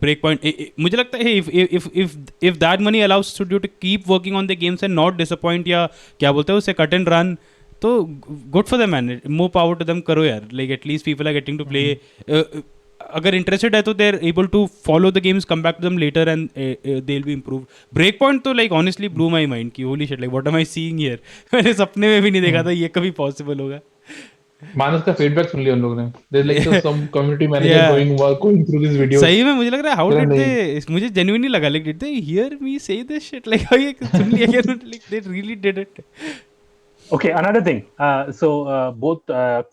Breakpoint मुझे लगता है if that money allows studio to keep working on the games and not disappoint या क्या बोलते हैं उसे cut and run तो good for them man more power to them करो यार like at least people are getting to play अगर interested है तो they are able to follow the games come back to them later and they will be improve Break Point तो like honestly blew my mind की holy shit like what am I seeing here मैंने सपने में भी नहीं देखा था ये कभी पॉसिबल होगा मानस का फीडबैक सुन लिया उन लोगों ने there's like some community manager Yeah. going through these videos. सही में मुझे लग रहा है हाउ क्या डिड नहीं? दे मुझे जेन्युइनली लगा like did they hear me से दिस शिट लाइक ये सुन लिया क्या like they really did it Okay, another thing. So both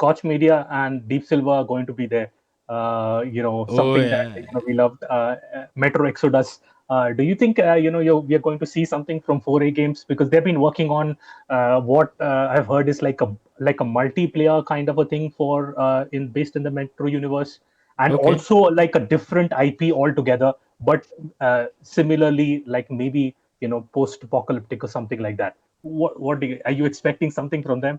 Koch Media and Deep Silver are going to be there. Something that we loved. Metro Exodus. Do you think we are going to see something from 4A Games because they've been working on what I've heard is like a multiplayer kind of a thing for based in the Metro universe, and Okay. also like a different IP altogether, but similarly like maybe post-apocalyptic or something like that. Are you expecting something from them?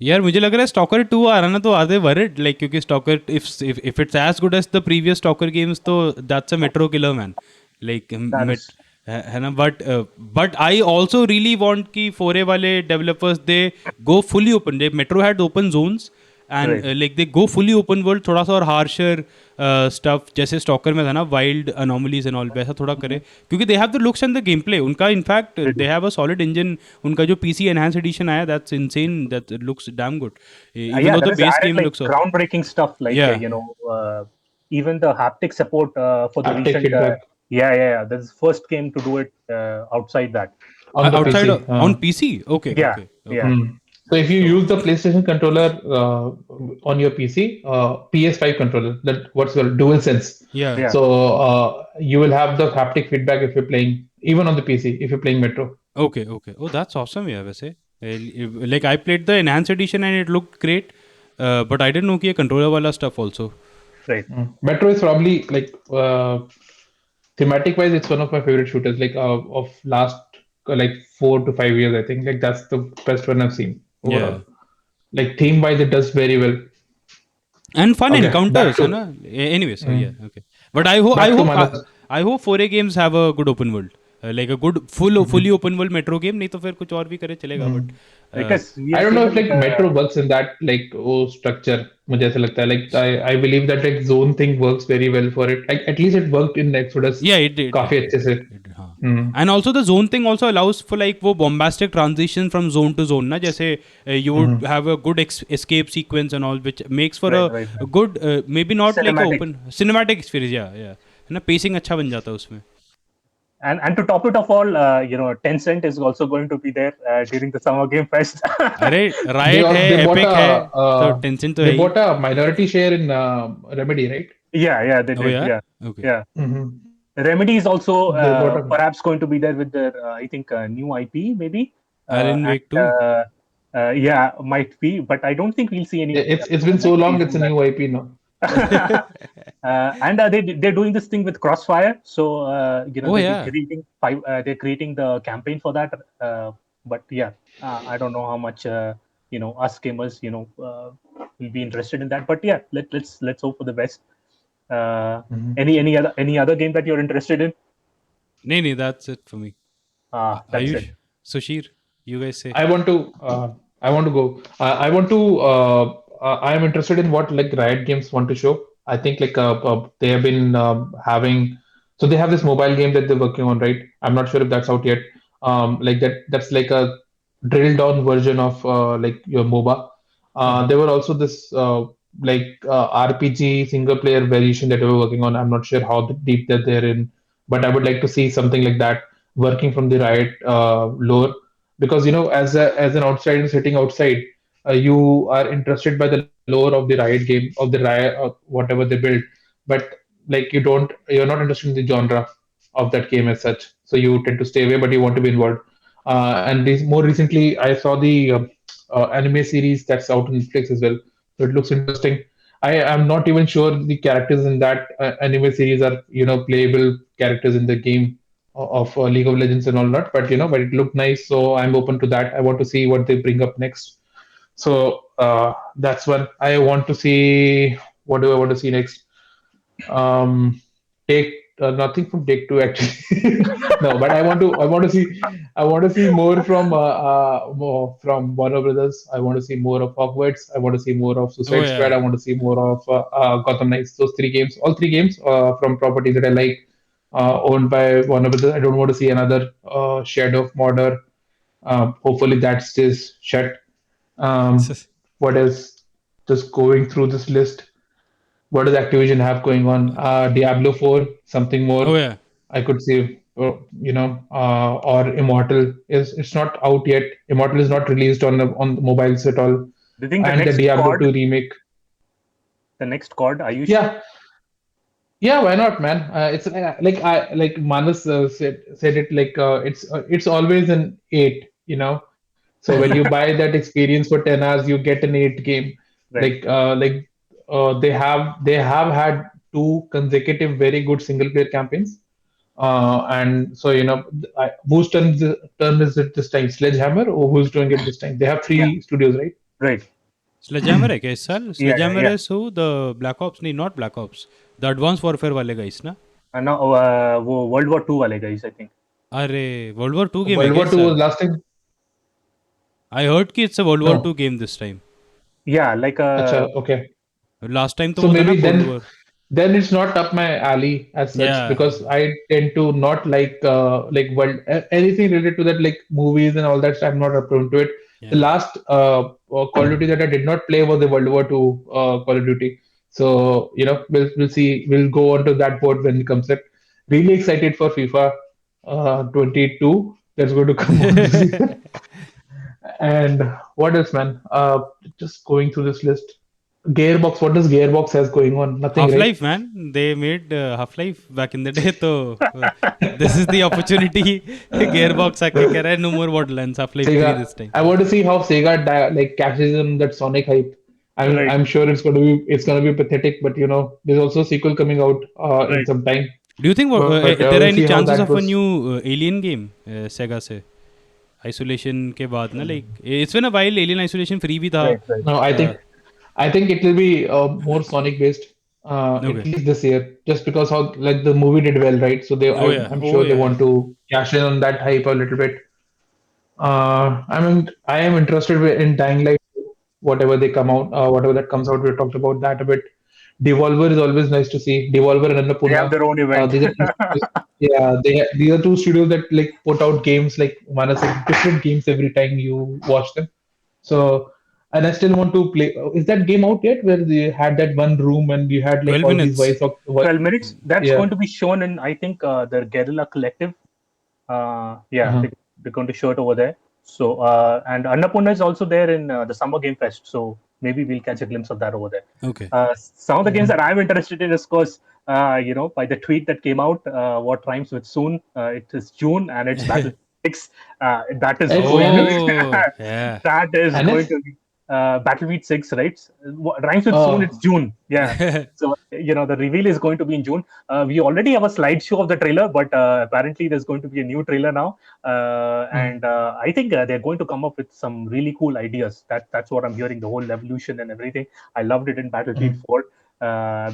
यार मुझे लग रहा है stalker 2 आ रहा ना तो are they worried like क्योंकि Stalker if it's as good as the previous Stalker games तो that's a Metro killer man like है ना but I also really want कि 4A वाले developers they go fully open the Metro had open zones and Right. like they go fully open world, थोड़ा सा और harsher stuff जैसे stalker में था ना, wild anomalies and all, वैसा थोड़ा करे, क्योंकि they have the looks and the gameplay उनका, in fact They they do. have a solid engine. उनका जो PC enhanced edition आया, that's insane, that it looks damn good, even Yeah, though that the is base added game like looks groundbreaking stuff, like yeah. even the haptic support for the Haptic recent. feedback Yeah. This first game to do it outside that. on the Outside PC. on PC, okay, Yeah, okay, okay. yeah. So if you So use the PlayStation controller on your PC, PS5 controller, that what's called DualSense. Yeah. yeah, So you will have the haptic feedback if you're playing, even on the PC, if you're playing Metro. Okay, okay. Oh, that's awesome, yeah, वैसे. Like I played the enhanced edition and it looked great, but I didn't know कि ये controller वाला stuff also. right. Metro is probably like thematic wise, it's one of my favorite shooters. Like of last like 4 to 5 years, I think. Like that's the best one I've seen Yeah. overall. Like theme wise, it does very well. And fun Okay, encounters, back है to ना? Anyway, so yeah, okay. But I hope back to Manas. I hope 4A games have a good open world, like a good fully open world Metro game. नहीं तो फिर कुछ और भी करे चलेगा, but Because we I are don't know seeing if like Metro works in that like structure. मुझे ऐसा लगता है like I believe that like zone thing works very well for it. Like at least it worked in Exodus yeah, it did. काफी अच्छे से. हाँ. Hmm. And also the zone thing also allows for like वो bombastic transition from zone to zone ना, जैसे you would have a good escape sequence and all, which makes for Right. a good maybe not like a Cinematic. open cinematic experience, yeah, है ना, pacing अच्छा बन जाता है उसमें. And to top it off all, Tencent is also going to be there during the Summer Game Fest. अरे Riot है, They bought Epic है, तो a Tencent तो है they he. bought a minority share in Remedy, right? Yeah, they Oh did. yeah, Yeah, okay. yeah. Mm-hmm. Remedy is also They bought a perhaps going to be there with their, I think, new IP maybe. Alan Wake 2. Yeah, might be, but I don't think we'll see any. It's been so long. It's a new IP now. And they're doing this thing with Crossfire, so Oh, they're yeah. creating they're creating the campaign for that. But yeah, I don't know how much us gamers will be interested in that. But yeah, let's hope for the best. Any other game that you're interested in? नहीं, that's it for me. That's Ayush, it. Sushir, you guys say. I want to. I want to go. I want to. I am interested in what like Riot Games want to show. I think like they have been having. So they have this mobile game that they're working on, right? I'm not sure if that's out yet. Like that's like a drilled down version of like your MOBA. There were also this RPG single player variation that they were working on. I'm not sure how deep that they're in, but I would like to see something like that working from the Riot lore, because as an outsider sitting outside, you are interested by the lore of the Riot game, of the Riot whatever they build, but like you're not interested in the genre of that game as such, so you tend to stay away, but you want to be involved. And more recently I saw the anime series that's out on Netflix as well, so it looks interesting. I am not even sure the characters in that anime series are playable characters in the game of League of Legends and all that, but it looked nice, so I'm open to that. I want to see what they bring up next. So that's one. I want to see. What do I want to see next? Take nothing from Take Two actually. No, but I want to see more from Warner Brothers. I want to see more of Hogwarts. I want to see more of Oh Suicide Squad. yeah. I want to see more of Gotham Knights. Those three games, all three games from properties that I like, owned by Warner Brothers. I don't want to see another Shadow of Mordor. Hopefully that stays shut. What else? Just going through this list. What does Activision have going on? Diablo 4, something Oh more. yeah. I could say, or Immortal is it's not out yet. Immortal is not released on the mobiles at all. Do you think And the Diablo 2 remake. the next COD, Ayush? Yeah, yeah, why not, man? It's like Manas said it like it's always an 8, So when you buy that experience for 10 hours, you get an 8 game. Right. They have had two consecutive very good single player campaigns. And so whose turn is it this time? Sledgehammer, or who's doing it this time? They have Yeah. three studios, right? Right. Sledgehammer है क्या इस साल? Sledgehammer yeah. is who? The Black Ops? नहीं, not Black Ops. The Advanced Warfare वाले guys ना? And now वो World War II वाले guys, I think. अरे World War 2 game है World क्या War इस II साल? was last time. I heard कि it's a World War No. 2 game this time. Yeah, like Acha, okay. Last time तो So वो था ना maybe Cold War. then it's not up my alley as such Yeah. because I tend to not like world anything related to that like movies and all that. I'm not prone to it. The Yeah. last Call of Duty that I did not play was the World War II Call of Duty. So we'll see. We'll go on to that board when it comes up. Really excited for FIFA 22. That's going to come out this year. And what else, man? Just going through this list. Gearbox. What does Gearbox has going on? Nothing, Half right? Life, man. They made Half Life back in the day. So this is the opportunity. Gearbox आके कह रहा है no more Borderlands. Half Life 3 Sega. this time. I want to see how Sega like catches in that Sonic hype. I'm right, I'm sure it's gonna be pathetic, but there's also a sequel coming out in right. some time. Do you think But there are we'll any see how chances that of a goes. new Alien game Sega से? Isolation के बाद ना like it's been a while. Alien Isolation free भी था. Right, right. No, I Uh, think I think it will be more Sonic based, at okay. least this year, just because how like the movie did well, right? So Oh yeah. I'm Oh sure they yeah. want to cash in on that hype a little bit. I am interested in Dying Light, whatever they come out, whatever that comes out. We talked about that a bit. Devolver is always nice to see. Devolver and They have Annapurna. their own event. These are two studios. Yeah, these are two studios that like put out games like Manas like different games every time you watch them. So, and I still want to play. Is that game out yet? Where they had that one room and you had like 12 all these minutes. voice of what? 12 minutes. That's Yeah. going to be shown in, I think, the Guerrilla Collective. Yeah, Uh-huh. they're going to show it over there. So, and Annapurna is also there in the Summer Game Fest. So maybe we'll catch a glimpse of that over there. Okay. Some of the games Mhm. that I'm interested in is, of course, by the tweet that came out, what rhymes with soon. It is June and it's Battlefield 6. That is It's going to be, Oh yeah. that is and going it's to be Battlefield 6, right? What rhymes with soon, it's oh June. Yeah. So, the reveal is going to be in June. We already have a slideshow of the trailer, but apparently there's going to be a new trailer now. mm, And I think they're going to come up with some really cool ideas. That's what I'm hearing, the whole evolution and everything. I loved it in Battlefield mm, 4.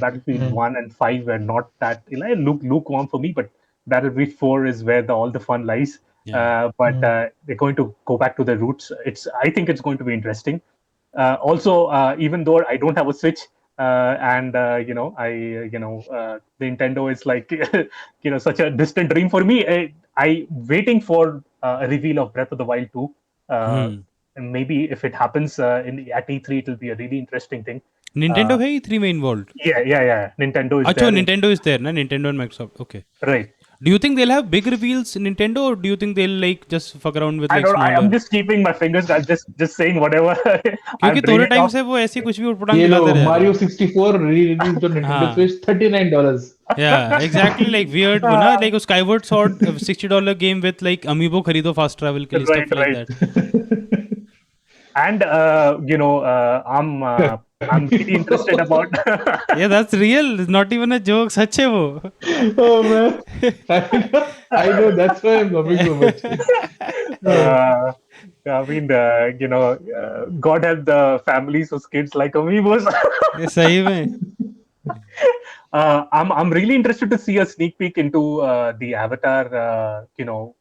Battlefield mm, 1 and 5 were not that lukewarm for me, but Battlefield 4 is where all the fun lies. Yeah. But mm, they're going to go back to their roots. I think it's going to be interesting. Also, even though I don't have a Switch, and the Nintendo is like such a distant dream for me. I waiting for a reveal of Breath of the Wild 2. Uh, Hmm. and maybe if it happens at E3, it'll be a really interesting thing. Nintendo Uh, है E3 में involved. yeah. Nintendo is अच्छा there. Nintendo is there ना Nintendo and Microsoft. Okay. Right. Do you think they'll have big reveals in Nintendo, or do you think they'll like just fuck around with I like don't. I'm smaller? just keeping my fingers. I'm just saying whatever I'm क्योंकि थोड़े dreaming time of. से वो ऐसी कुछ भी उटपटांग ये लो दिखाते रह रहे Mario हैं. 64 re-released on Nintendo हाँ. Switch $39. Yeah, exactly like weird वो ना like Skyward Sword $60 game with like Amiibo खरीदो fast travel के लिए stuff like Right. that. And I'm really interested about. Yeah, that's real. It's not even a joke. सच है वो. Oh man, I know that's why I'm loving so much. uh, I mean, God help the families whose kids like amiibos. ये सही में. I'm really interested to see a sneak peek into the Avatar,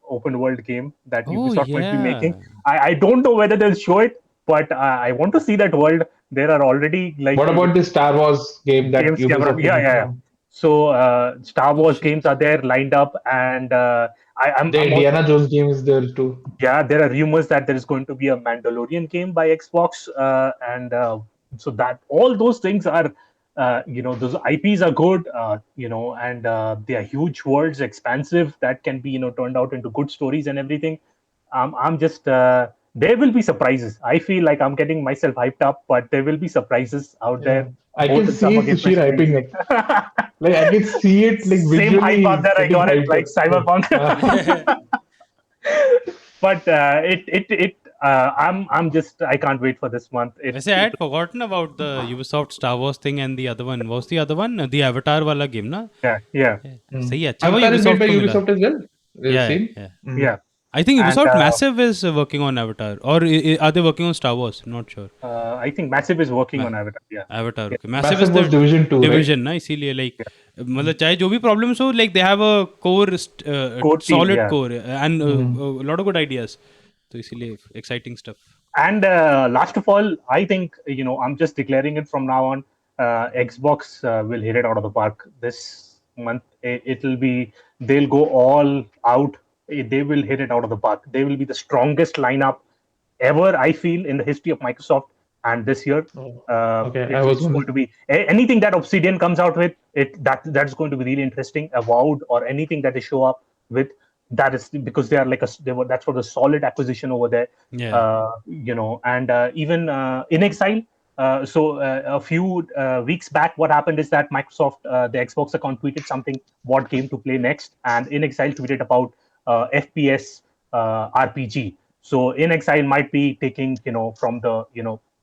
open world game that Oh Ubisoft might be making. yeah. I don't know whether they'll show it, but I want to see that world. There are already like What about the Star Wars game that games. Yeah, Ubisoft is making yeah. now? So Star Oh Wars shit. games are there lined up, and The I'm also, Indiana Jones game is there too. yeah, there are rumors that there is going to be a Mandalorian game by Xbox, and so that all those things are, those IPs are good, and they are huge worlds, expansive, that can be, turned out into good stories and everything. I'm just, there will be surprises. I feel like I'm getting myself hyped up, but there will be surprises out Yeah, there, I can both in see Summer Game Sushir Fest and hyping E3. up. Like I can see it like Same hype out visually there. I getting got it, hyped like up. Cyberpunk. Yeah. But I'm just, I can't wait for this month. वैसे I had forgotten about the Ubisoft Star Wars thing and the other one. What's the other one? The Avatar वाला game ना? Yeah. सही है. अच्छा वो Avatar is made Ubisoft by को मिला. Ubisoft as well. Yeah, Same. yeah. Mm. Yeah. I think And Ubisoft Massive is working on Avatar, or are they working on Star Wars? Not sure. I think Massive is working on Avatar. Yeah. Avatar. Yeah. Okay. Massive is Massive the was Division 2, right? division ना इसीलिए like मतलब चाहे जो भी problems हो like they have a core Core team, solid yeah. core and a lot of good ideas. तो इसीलिए exciting stuff. And last of all, I think, I'm just declaring it from now on. Xbox will hit it out of the park this month. It'll be, they'll go all out. They will hit it out of the park. They will be the strongest lineup ever, I feel, in the history of Microsoft. And this year, Oh, okay. I was it's gonna. going to be anything that Obsidian comes out with. That's going to be really interesting. Avowed or anything that they show up with, that is because they are like that's for the solid acquisition over there. Yeah. And even in exile. A few weeks back, what happened is that Microsoft, the Xbox account, tweeted something what game to play next, and In Exile tweeted about FPS RPG. So In Exile might be taking, from the,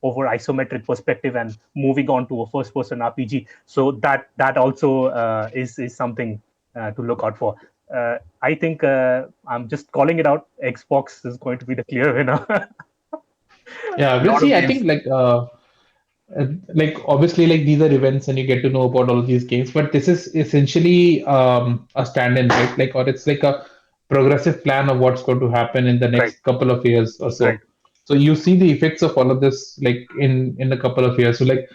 over isometric perspective and moving on to a first-person RPG. So that also is something to look out for. I think I'm just calling it out. Xbox is going to be the clear winner. A Yeah, we'll lot of see. I games. think like obviously like these are events and you get to know about all of these games, but this is essentially a stand-in, right? Like, or it's like a progressive plan of what's going to happen in the Right, next couple of years or right, so. So you see the effects of all of this like in a couple of years. So like,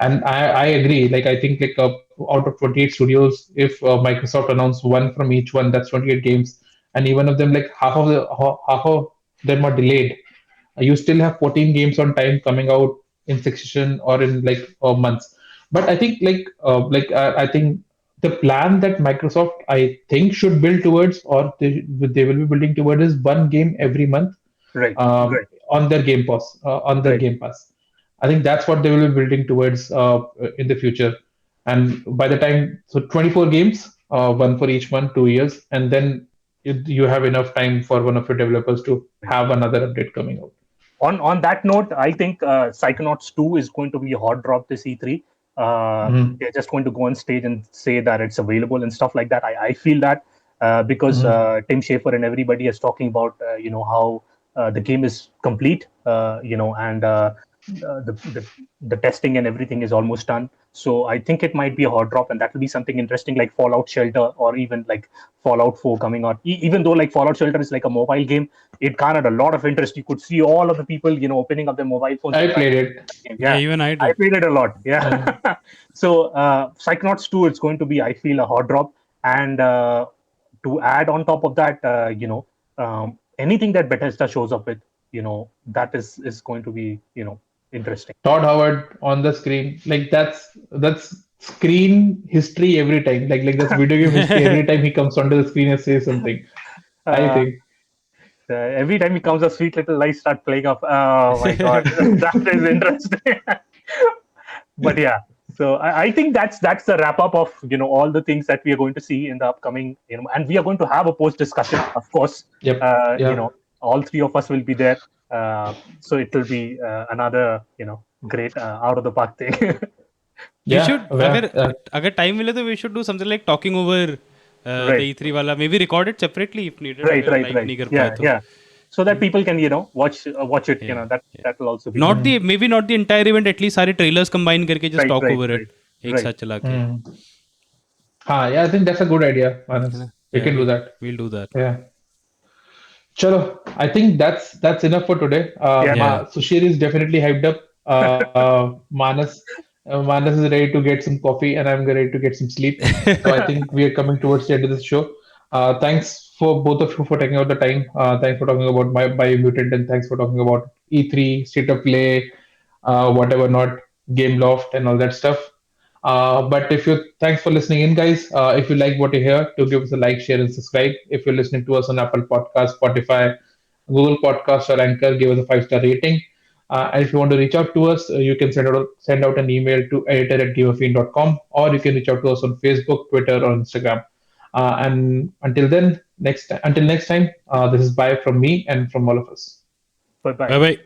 and I agree. Like I think like out of 28 studios, if Microsoft announced one from each one, that's 28 games, and even of them like half of them are delayed, you still have 14 games on time coming out in succession or in like months. But I think I think the plan that Microsoft I think should build towards, or they will be building towards, is one game every month right, on their Game Pass. On their right. Game Pass, I think that's what they will be building towards in the future. And by the time, so 24 games, one for each one, 2 years, and then you have enough time for one of your developers to have another update coming out. On that note, I think Psychonauts 2 is going to be a hot drop this E3. Mhm. They're just going to go on stage and say that it's available and stuff like that. I feel that because Mhm. Tim Schafer and everybody is talking about how the game is complete, and the testing and everything is almost done. So I think it might be a hot drop, and that will be something interesting like Fallout Shelter or even like Fallout 4 coming out. Even though like Fallout Shelter is like a mobile game, it garnered a lot of interest. You could see all of the people, opening up their mobile phones and I trying played to it. play that game. Yeah, Yeah, even I I did. played it a lot. Uh, Yeah. So Psychonauts 2, it's going to be, I feel, a hot drop. And to add on top of that, anything that Bethesda shows up with, that is going to be, interesting. Todd Howard on the screen, like that's screen history every time. Like that's video game history every time he comes onto the screen and says something. I Uh, think. every time he comes, a Sweet Little Lies start playing up. Oh my God, that is interesting. But yeah, so I think that's the wrap up of all the things that we are going to see in the upcoming, and we are going to have a post discussion, of course. Yep. Yeah. All three of us will be there, so it will be another great out of the park thing. We Yeah. should, Well, अगर time मिले तो we should do something like talking over the Right, E3 वाला, maybe record it separately if needed, right, अगर right, live right. नहीं कर पाए Yeah, तो. yeah. So that people can watch it. Yeah, yeah. That will also be good. Not the, maybe not the entire event, at least सारे trailers combine करके just Right, talk right, over right, it एक right. साथ चला के, hmm. Yeah, I think that's a good idea, है Manas. ना? We Yeah, can do that. we'll do that. Yeah. Chalo, I think that's enough for today. Yeah, Yeah. Sushir is definitely hyped up. Manas is ready to get some coffee, and I'm ready to get some sleep. So I think we are coming towards the end of this show. Thanks for both of you for taking out the time. Thanks for talking about my Biomutant, and thanks for talking about E3, State of Play, whatever not, Game Loft, and all that stuff. But if you thanks for listening in, guys. If you like what you hear, do give us a like, share, and subscribe. If you're listening to us on Apple Podcast, Spotify, Google Podcast, or Anchor, give us a 5-star rating. And if you want to reach out to us, you can send out an email to editor@gameffine.com, or you can reach out to us on Facebook, Twitter, or Instagram. And until next time, this is bye from me and from all of us. bye bye. Bye bye.